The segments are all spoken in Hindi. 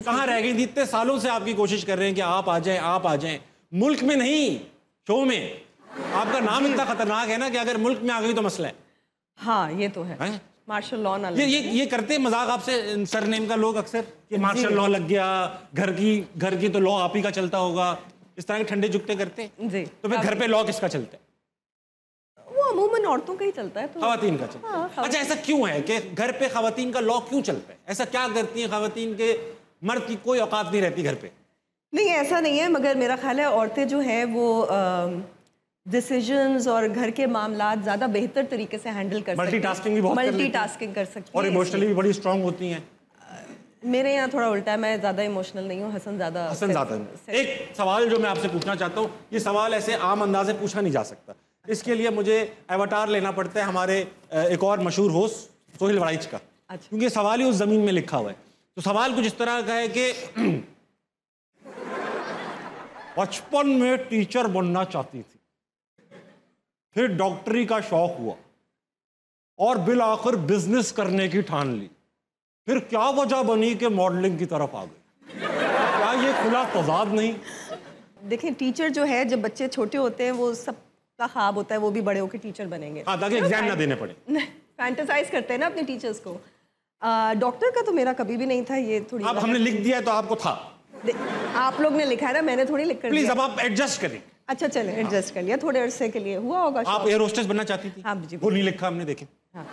कहाँ रह गई थी? इतने सालों से आपकी कोशिश कर रहे हैं कि आप आ जाएं, आप आ जाएं। मुल्क में नहीं, शो में। आपका नाम इतना खतरनाक है ना कि अगर मुल्क में आ गई तो मसला है। हाँ ये तो है, मार्शल लॉ ना ये करते मजाक आपसे सरनेम का लोग अक्सर कि मार्शल लॉ लग गया, घर की तो लॉ आप ही का चलता होगा, इस तरह के ठंडे जुगते करते जी। तो फिर घर पे लॉ किसका चलता है? वो अमूमन औरतों का ही चलता है, तो खवातीन का चलता है। अच्छा, ऐसा क्यों है कि घर पे खवातीन का लॉ क्यों चलता है? ऐसा क्या करती हैं खवातीन के मर्द की कोई औकात नहीं रहती घर पे? नहीं ऐसा नहीं है, मगर मेरा ख्याल है औरतें जो हैं वो डिसीजंस और घर के मामलात ज़्यादा बेहतर तरीके से हैंडल कर सकती हैं, मल्टीटास्किंग भी बहुत मल्टीटास्किंग कर सकती हैं और इमोशनली भी बड़ी स्ट्रांग होती हैं। मेरे यहाँ थोड़ा उल्टा है, मैं ज़्यादा इमोशनल नहीं हूँ, हसन ज़्यादा। एक सवाल जो मैं आपसे पूछना चाहता हूँ, ये सवाल ऐसे आम अंदाज से पूछा नहीं जा सकता, इसके लिए मुझे एवटार लेना पड़ता है हमारे एक और मशहूर होस्ट सोहेल वराइच का। अच्छा। क्योंकि सवाल ही उस जमीन में लिखा हुआ है। तो सवाल कुछ इस तरह का है कि बचपन में टीचर बनना चाहती थी, फिर डॉक्टरी का शौक हुआ और बिल आखिर बिजनेस करने की ठान ली, फिर क्या वजह बनी कि मॉडलिंग की तरफ आ गई? क्या ये खुला तजाद नहीं? देखें, टीचर जो है, जब बच्चे छोटे होते हैं वो सबका ख्वाब होता है वो भी बड़े होकर टीचर बनेंगे। हाँ, ताकि एग्जाम ना देने पड़े। फैंटेसाइज करते हैं ना अपने टीचर्स को। डॉक्टर का तो मेरा कभी भी नहीं था, ये थोड़ी अब हमने लिख दिया तो आपको था। आप लोग ने लिखा है ना, मैंने थोड़ी लिख कर प्लीज अब आप एडजस्ट करें। अच्छा चले, एडजस्ट कर लिया, थोड़े अरसे के लिए हुआ होगा। आप एयर होस्टेस बनना चाहती थी? हाँ जी, वो नहीं लिखा हमने, देखे। हाँ।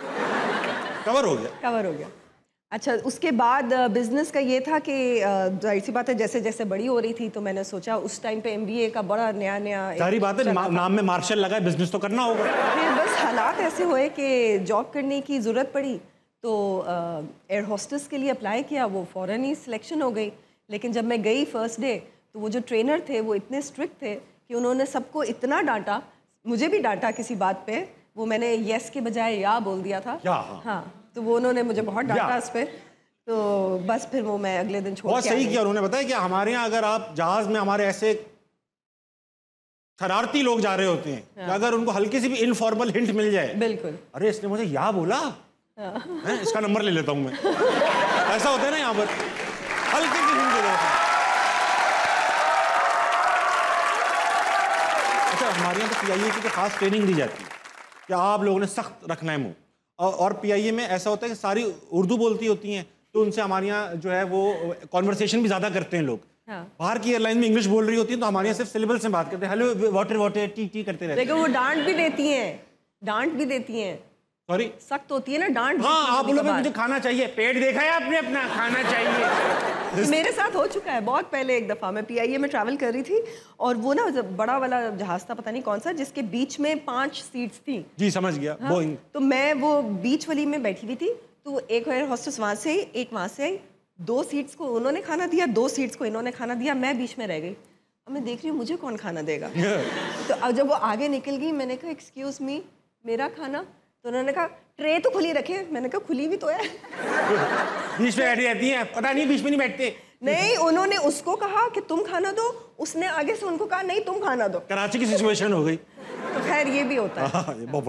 कवर हो गया, कवर हो गया। अच्छा, उसके बाद बिजनेस का ये था कि जाहिर सी बात है जैसे जैसे बड़ी हो रही थी तो मैंने सोचा उस टाइम पे MBA का बड़ा नया सारी बात है, नाम में मार्शल लगा है, बिजनेस तो करना होगा। फिर बस हालात ऐसे हुए कि जॉब करने की ज़रूरत पड़ी तो एयर होस्टेस के लिए अप्लाई किया, वो फ़ौरन ही सिलेक्शन हो गई। लेकिन जब मैं गई फर्स्ट डे तो वो जो ट्रेनर थे वो इतने स्ट्रिक्ट थे कि उन्होंने सबको इतना डांटा, मुझे भी डांटा किसी बात पे, वो मैंने यस के बजाय या बोल दिया था। हाँ, तो वो उन्होंने मुझे बहुत डांटा इस पर, तो बस फिर वो मैं अगले दिन छोड़ बहुत सही किया उन्होंने। बताया कि हमारे यहाँ अगर आप जहाज में हमारे ऐसे शरारती लोग जा रहे होते हैं कि अगर उनको हल्की सी भी इनफॉर्मल हिंट मिल जाए, बिल्कुल, अरे इसने मुझे या बोला, इसका नंबर ले लेता हूँ मैं। ऐसा होता है ना यहाँ पर, हल्की सी हिंट दे देते हैं। अच्छा, हमारे यहाँ तो PIA की खास ट्रेनिंग दी जाती है कि आप लोगों ने सख्त रखना है मुंह, और PIA में ऐसा होता है कि सारी उर्दू बोलती होती हैं, तो उनसे हमारे यहाँ जो है वो कॉन्वर्सेशन भी ज़्यादा करते हैं लोग। हाँ। बाहर की एयरलाइन में इंग्लिश बोल रही होती है तो हमारे यहाँ सिर्फ सिलेबल से बात करते हैं, हेलो वाटर वाटर टी करते रहते हैं। लेकिन वो डांट भी देती हैं, सॉरी, सख्त होती है ना डांट। हाँ, आप बोलोगे मुझे खाना चाहिए, पेट देखा है आपने अपना, खाना चाहिए। मेरे साथ हो चुका है बहुत पहले। एक दफ़ा मैं PIA में ट्रैवल कर रही थी और वो ना बड़ा वाला जहाज़ था, पता नहीं कौन सा, जिसके बीच में 5 सीट्स थी। जी समझ गया। हाँ, बोइंग। तो मैं वो बीच वाली में बैठी हुई थी, तो एक एयर होस्टेस वहाँ से आई, एक वहाँ से आई, 2 सीट्स को उन्होंने खाना दिया, 2 सीट्स को इन्होंने खाना दिया, मैं बीच में रह गई। अब मैं देख रही हूँ मुझे कौन खाना देगा। तो अब जब वो आगे निकल गई, मैंने कहा एक्सक्यूज़ मी, मेरा खाना? तो उन्होंने कहा ट्रे तो खुली रखे। मैंने कहा खुली भी तो है। बीच में बैठी रहती हैं, पता नहीं बीच में नहीं बैठते। नहीं, उन्होंने उसको कहा कि तुम खाना दो, उसने आगे से उनको कहा नहीं तुम खाना दो। कराची की सिचुएशन हो गई। तो खैर ये भी होता है। बहुत